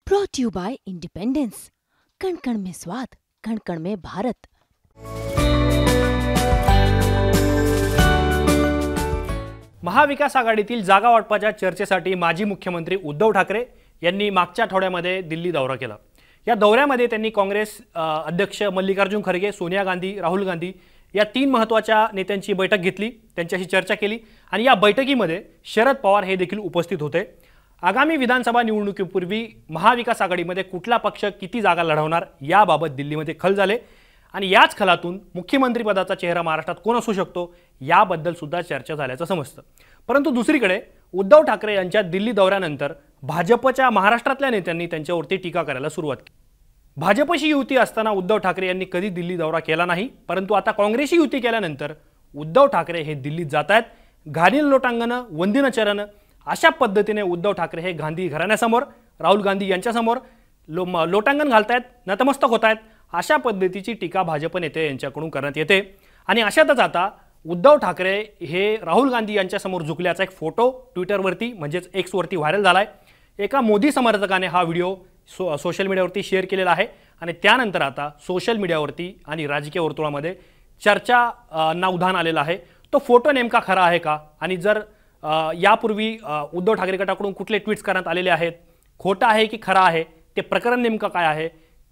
Brought you bye independence. कण कण में स्वाद, कण कण में भारत। महाविकास आघाडीतील जागा वाटपाच्या चर्चेसाठी माजी मुख्यमंत्री उद्धव ठाकरे यांनी मागच्या आठवड्यामध्ये दिल्ली दौरा केला। या दौऱ्यामध्ये त्यांनी काँग्रेस अध्यक्ष मल्लिकार्जुन खरगे, सोनिया गांधी, राहुल गांधी या तीन महत्त्वाच्या नेत्यांची बैठक घेतली, त्यांच्याशी चर्चा केली आणि या बैठकीमध्ये शरद पवार हे देखील उपस्थित होते। आगामी विधानसभा निवडणुकीपूर्वी महाविकास आघाडीमध्ये कुठला पक्ष किती जागा लढवणार याबाबत दिल्लीमध्ये खल झाले आणि याच खलातून मुख्यमंत्री पदाचा चेहरा महाराष्ट्रात कोण असू शकतो याबद्दल सुद्धा चर्चा झाल्याचं समजतं। परंतु दुसरीकडे उद्धव ठाकरे यांच्या दिल्ली दौऱ्यानंतर भाजपच्या महाराष्ट्रातल्या नेत्यांनी त्यांच्यावरती टीका करायला सुरुवात केली। भाजपशी युती असताना उद्धव ठाकरे यांनी कधी दिल्ली दौरा केला नाही, परंतु आता काँग्रेसशी युती केल्यानंतर उद्धव ठाकरे हे दिल्लीत जात आहेत। घालील लोटांगण वंदिन चरण अशा पद्धतीने उद्धव ठाकरे हे गांधी घराण्यासमोर, राहुल गांधी यांच्यासमोर लोटांगण घालतायत, नतमस्तक होत आहेत। अशा पद्धतीची टीका भाजप नेते यांच्याकडून करण्यात येते आणि अशातच आता उद्धव ठाकरे हे राहुल गांधी यांच्यासमोर झुकल्याचा एक फोटो ट्विटरवरती म्हणजेच एक्सवरती व्हायरल झालाय। एका मोदी समर्थकाने हा व्हिडिओ सोशल मीडियावरती शेअर केलेला आहे आणि त्यानंतर आता सोशल मीडियावरती आणि राजकीय वर्तुळामध्ये चर्चा उधाण आलेला आहे। तो फोटो नेमका खरा आहे का आणि जर यापूर्वी उद्धव ठाकरे गटाकडून कुठले ट्विट्स करण्यात आलेले आहेत, खोटा आहे की खरा आहे, ते प्रकरण नेमकं काय आहे,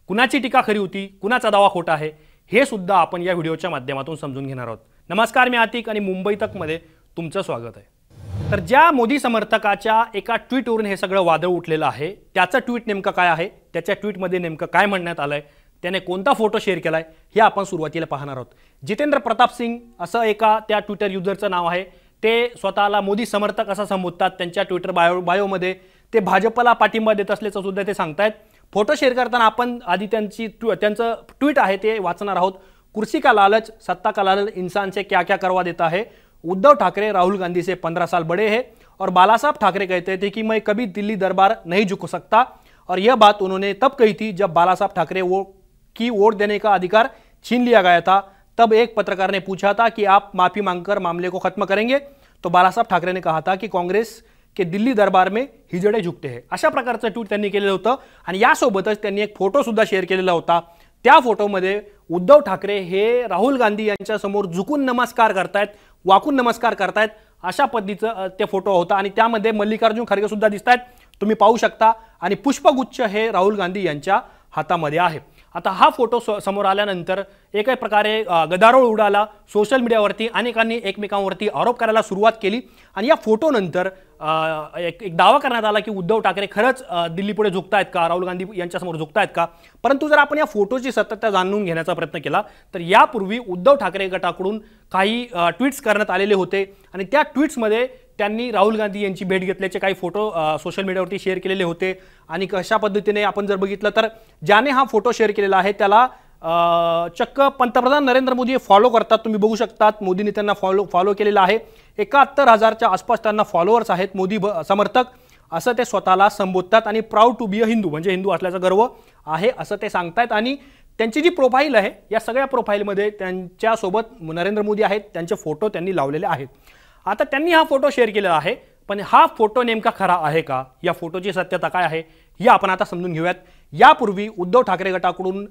कुणाची टीका खरी होती, कुणाचा दावा खोटा आहे, हे सुद्धा आपण या व्हिडिओच्या माध्यमातून समजून घेणार आहोत। नमस्कार, मी आतिक आणि मुंबई तकमध्ये तुमचं स्वागत आहे। तर ज्या मोदी समर्थकाच्या एका ट्विटवरून हे सगळं वादळ उठलेलं आहे, त्याचं ट्विट नेमकं काय आहे, त्याच्या ट्विटमध्ये नेमकं काय म्हणण्यात आलंय, त्याने कोणता फोटो शेअर केलाय हे आपण सुरुवातीला पाहणार आहोत। जितेंद्र प्रताप सिंग असं एका त्या ट्विटर युजरचं नाव आहे। ते स्वतःला मोदी समर्थक असं संबोधतात। त्यांच्या ट्विटर बायोमध्ये ते भाजपला पाठिंबा देत असल्याचं सुद्धा ते सांगतायत। फोटो शेअर करताना आपण आधी त्यांचं ट्विट आहे ते वाचणार आहोत। कुर्सी का लालच, सत्ता का लालच इंसान से क्या क्या करवा देता है। उद्धव ठाकरे राहुल गांधी से 15 साल बड़े हैं और बाला साहब ठाकरे कहते थे कि मैं कभी दिल्ली दरबार नहीं झुक सकता, और यह बात उन्होंने तब कही थी जब बाला साहब ठाकरे की वोट देने का अधिकार छीन लिया गया था। तब एक पत्रकार ने पूछा था कि आप माफी मांगकर मामले को खत्म करेंगे, तो बाला साहब ठाकरे ने कहा था कि काँग्रेस के दिल्ली दरबार में हिजडे झुकते हैं। अशा प्रकारचं ट्विट त्यांनी केलेलं होतं आणि यासोबतच त्यांनी एक फोटो सुद्धा शेअर केलेला होता। त्या फोटोमध्ये उद्धव ठाकरे हे राहुल गांधी यांच्या समोर झुकून नमस्कार करतायत, वाकून नमस्कार करतायत, अशा पद्धतीचं ते फोटो होता आणि त्यामध्ये मल्लिकार्जुन खरगे सुद्धा दिसतायत, तुम्ही पाहू शकता, आणि पुष्पगुच्छ हे राहुल गांधी यांच्या हातामध्ये आहे। आता हा फोटो समोर आल्यानंतर एका प्रकारे गदारोळ उडाला। सोशल मीडियावरती अनेकांनी एकमेकांवरती आरोप करायला सुरुवात केली आणि या फोटोनंतर एक दावा करण्यात आला की उद्धव ठाकरे खरंच दिल्लीपुढे झुकतायत का, राहुल गांधी यांच्यासमोर झुकतायत का। परंतु जर आपण या फोटोची सत्यता जाणून घेण्याचा प्रयत्न केला तर यापूर्वी उद्धव ठाकरे गटाकडून काही ट्विट्स करण्यात आलेले होते आणि त्या ट्विट्समध्ये त्यांनी राहुल गांधी यांची भेट घेतल्याचे काही फोटो सोशल मीडियावरती शेअर केलेले होते आणि कशा पद्धतीने आपण जर बघितलं तर ज्याने हा फोटो शेअर केलेला आहे त्याला चक्क पंतप्रधान नरेंद्र मोदी फॉलो करतात, तुम्ही बघू शकतात। मोदींनी त्यांना फॉलो केलेला आहे। 71,000च्या आसपास त्यांना फॉलोअर्स आहेत मोदी समर्थक, असं ते स्वतःला संबोधतात आणि proud to be a Hindu म्हणजे हिंदू असल्याचा गर्व आहे असं ते सांगतायत। आणि त्यांची जी प्रोफाईल आहे या सगळ्या प्रोफाईलमध्ये त्यांच्यासोबत नरेंद्र मोदी आहेत, त्यांचे फोटो त्यांनी लावलेले आहेत। आता त्यांनी हा फोटो शेअर केलेला आहे, पण हा फोटो नेमका खरा आहे का, या फोटोची सत्यता काय आहे हे आपण आता समजून घेऊयात। यापूर्वी उद्धव ठाकरे गटाकडून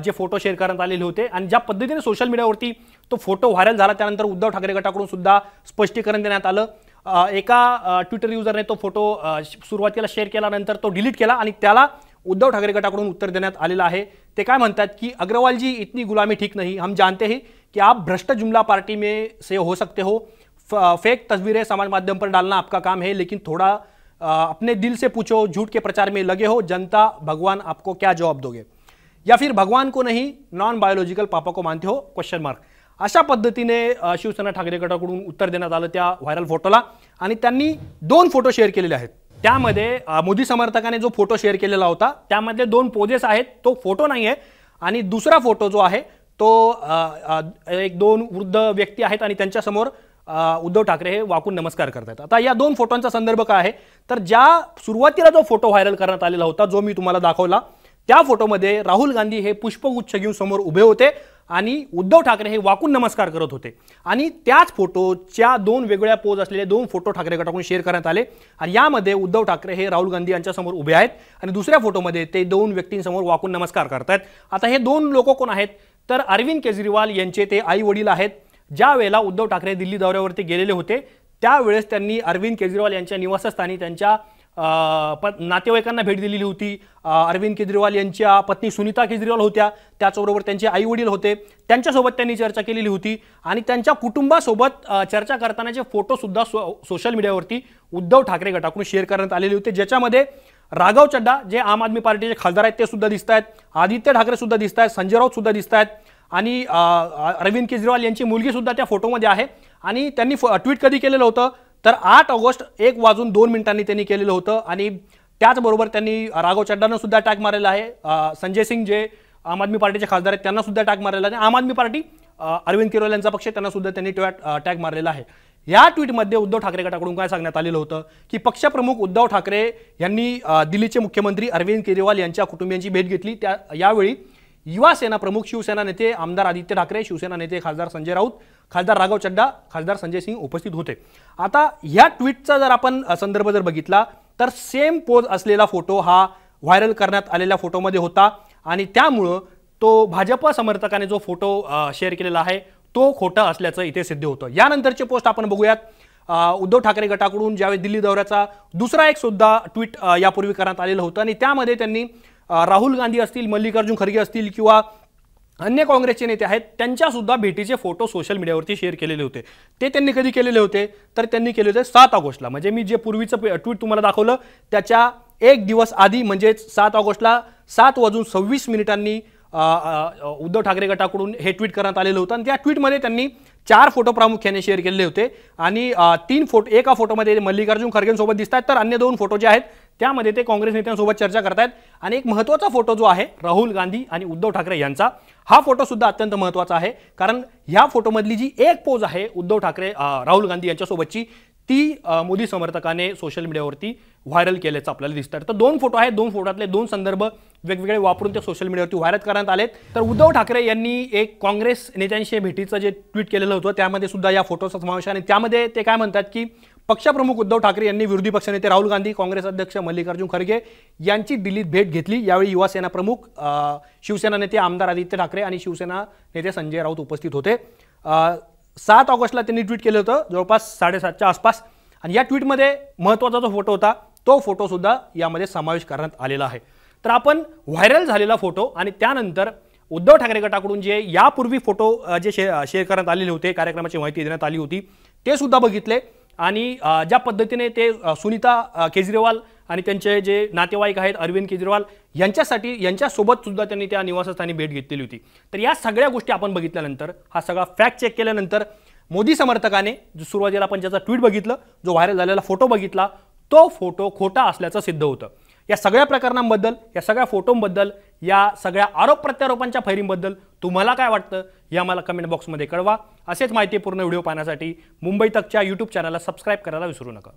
जे फोटो शेअर करण्यात आलेले होते आणि ज्या पद्धतीने सोशल मीडियावरती तो फोटो व्हायरल झाला त्यानंतर उद्धव ठाकरे गटाकडून सुद्धा स्पष्टीकरण देण्यात आलं। एका ट्विटर युजरने तो फोटो सुरुवातीला शेअर केल्यानंतर तो डिलीट केला आणि त्याला उद्धव ठाकरे गटाकडून उत्तर देण्यात आलेलं आहे। ते काय म्हणतात की अग्रवाल जी इतनी गुलामी ठीक नहीं, हम जानते हैं कि आप भ्रष्ट जुमला पार्टी में से हो सकते हो, फेक तस्वीरें समाज माध्यम पर डालना आपका काम है, लेकिन थोड़ा अपने दिल से पूछो, झूठ के प्रचार में लगे हो, जनता भगवान आपको क्या जवाब दोगे, या फिर भगवान को नहीं नॉन बायोलॉजिकल पापा को मानते हो क्वेश्चन मार्क। अशा पद्धतीने शिवसेना ठाकरे गटाकडून उत्तर देण्यात आलं त्या व्हायरल फोटोला आणि त्यांनी 2 फोटो शेअर केलेले आहेत। त्यामध्ये मोदी समर्थकाने जो फोटो शेअर केलेला होता त्यामध्ये 2 पोजेस आहेत, तो फोटो नाही आहे, आणि दुसरा फोटो जो आहे तो एक 2 वृद्ध व्यक्ती आहेत आणि त्यांच्यासमोर उद्धव ठाकरे हे वाकून नमस्कार करतात। आता या 2 फोटोंचा संदर्भ काय आहे तर ज्या सुरुवातीला जो फोटो व्हायरल करण्यात आलेला होता जो मी तुम्हाला दाखवला, त्या फोटोमध्ये राहुल गांधी हे पुष्पगुच्छ घेऊन समोर उभे होते आणि उद्धव ठाकरे हे वाकून नमस्कार करत होते आणि त्याच फोटोच्या दोन वेगवेगळ्या पोज असलेले दोन फोटो ठाकरे गटाकडून शेअर करण्यात आले आणि यामध्ये उद्धव ठाकरे हे राहुल गांधी यांच्यासमोर उभे आहेत आणि दुसऱ्या फोटोमध्ये ते दोन व्यक्तींसमोर वाकून नमस्कार करतायत। आता हे दोन लोक कोण आहेत तर अरविंद केजरीवाल यांचे ते आई वडील आहेत। ज्या वेळेला उद्धव ठाकरे दिल्ली दौऱ्यावरती गेलेले होते त्यावेळेस त्यांनी अरविंद केजरीवाल यांच्या निवासस्थानी त्यांच्या नातेवाईकांना भेट दिलेली होती। अरविंद केजरीवाल यांच्या पत्नी सुनीता केजरीवाल होत्या, त्याचबरोबर त्यांचे आई वडील होते, त्यांच्यासोबत त्यांनी चर्चा केलेली होती आणि त्यांच्या कुटुंबासोबत चर्चा करतानाचे फोटो सुद्धा सोशल मीडियावरती उद्धव ठाकरे गटाकडून शेअर करण्यात आलेले होते, ज्याच्यामध्ये राघव चड्डा जे आम आदमी पार्टीचे खासदार आहेत ते सुद्धा दिसत आहेत, आदित्य ठाकरे सुद्धा दिसत आहेत, संजय राऊत सुद्धा दिसत आहेत आणि अरविंद केजरीवाल यांची मुलगी सुद्धा त्या फोटोमध्ये आहे। आणि त्यांनी ट्विट कधी केलेलं होतं तर 8 ऑगस्ट 1:02 त्यांनी केलेलं होतं आणि त्याचबरोबर त्यांनी राघव चड्डांना सुद्धा टॅग मारलेला आहे, संजय सिंग जे आम आदमी पार्टीचे खासदार आहेत त्यांना सुद्धा टॅग मारलेला आहे, आम आदमी पार्टी अरविंद केजरीवाल यांचा पक्ष त्यांना सुद्धा त्यांनी टॅग मारलेला आहे। या ट्विटमध्ये उद्धव ठाकरे गटाकडून काय सांगण्यात आलेलं होतं की पक्षप्रमुख उद्धव ठाकरे यांनी दिल्लीचे मुख्यमंत्री अरविंद केजरीवाल यांच्या कुटुंबियांची भेट घेतली। यावेळी युवा सेना प्रमुख शिवसेना नेते आमदार आदित्य ठाकरे, शिवसेना नेते खासदार संजय राऊत, खासदार राघव चड्डा, खासदार संजय सिंग उपस्थित होते। आता या ट्विटचा जर आपण संदर्भ जर बघितला तर सेम पोज असलेला फोटो हा व्हायरल करण्यात आलेल्या फोटोमध्ये होता आणि त्यामुळं तो भाजप समर्थकाने जो फोटो शेअर केलेला आहे तो खोटा असल्याचं इथे सिद्ध होतं। यानंतरचे पोस्ट आपण बघूयात। उद्धव ठाकरे गटाकडून ज्यावेळी दिल्ली दौऱ्याचा दुसरा एक सुद्धा ट्विट यापूर्वी करण्यात आलेलं होतं आणि त्यामध्ये त्यांनी राहुल गांधी असतील, मल्लिकार्जुन खरगे असतील किंवा अन्य काँग्रेसचे नेते आहेत त्यांच्या सुद्धा भेटीचे फोटो सोशल मीडियावरती शेअर केलेले होते। ते त्यांनी कधी केलेले होते तर त्यांनी केले होते 7 ऑगस्टला, म्हणजे मी जे पूर्वीचं ट्विट तुम्हाला दाखवलं त्याच्या एक दिवस आधी म्हणजे 7 ऑगस्टला 7:26 उद्धव ठाकरे गटाकडून हे ट्विट करण्यात आलेलं होतं आणि त्या ट्विटमध्ये त्यांनी 4 फोटो प्रामुख्याने शेअर केलेले होते आणि 3 फोटो, एका फोटोमध्ये मल्लिकार्जुन खरगेंसोबत दिसत आहेत तर अन्य 2 फोटो जे आहेत त्यामध्ये ते काँग्रेस नेत्यांसोबत चर्चा करतायत आणि एक महत्त्वाचा फोटो जो आहे राहुल गांधी आणि उद्धव ठाकरे यांचा, हा फोटो सुद्धा अत्यंत महत्त्वाचा आहे कारण ह्या फोटोमधली जी एक पोज आहे उद्धव ठाकरे राहुल गांधी यांच्यासोबतची ती मोदी समर्थकाने सोशल मीडियावरती व्हायरल केल्याचं आपल्याला दिसतं। तर 2 फोटो आहेत, 2 फोटोतले 2 संदर्भ वेगवेगळे वापरून ते सोशल मीडियावरती व्हायरल करण्यात आलेत। तर उद्धव ठाकरे यांनी एक काँग्रेस नेत्यांशी भेटीचं जे ट्विट केलेलं होतं त्यामध्ये सुद्धा या फोटोचा समावेश आहे आणि त्यामध्ये ते काय म्हणतात की पक्षप्रमुख उद्धव ठाकरे यांनी विरोधी पक्षनेते राहुल गांधी, काँग्रेस अध्यक्ष मल्लिकार्जुन खरगे यांची दिल्लीत भेट घेतली। यावेळी युवा सेना प्रमुख शिवसेना नेते आमदार आदित्य ठाकरे आणि शिवसेना नेते संजय राऊत उपस्थित होते। 7 ऑगस्टला त्यांनी ट्विट केलं होतं जवळपास 7:30च्या आसपास आणि या ट्विटमध्ये महत्त्वाचा जो फोटो होता तो फोटो सुद्धा यामध्ये समावेश करण्यात आलेला आहे। तर आपण व्हायरल झालेला फोटो आणि त्यानंतर उद्धव ठाकरे गटाकडून जे यापूर्वी फोटो जे शेअर करण्यात आलेले होते, कार्यक्रमाची माहिती देण्यात आली होती ते सुद्धा बघितले आणि ज्या पद्धतीने ते सुनीता केजरीवाल आणि त्यांचे जे नातेवाईक आहेत अरविंद केजरीवाल यांच्यासोबत सुद्धा त्यांनी त्या निवासस्थानी भेट घेतलेली होती। तर या सगळ्या गोष्टी आपण बघितल्यानंतर, हा सगळा फॅक्ट चेक केल्यानंतर मोदी समर्थकाने जो सुरुवातीला आपण ज्याचा ट्विट बघितलं, जो व्हायरल झालेला फोटो बघितला, तो फोटो खोटा असल्याचं सिद्ध होतं। या सगळ्या प्रकरणांबद्दल, या सगळ्या फोटोंबद्दल, या सगळ्या आरोप प्रत्यारोपांच्या फैरींबद्दल तुम्हाला काय वाटतं हे आम्हाला कमेंट बॉक्समध्ये कळवा। असेच माहितीपूर्ण व्हिडिओ पाहण्यासाठी मुंबई तकच्या YouTube चॅनलला सबस्क्राईब करायला विसरू नका।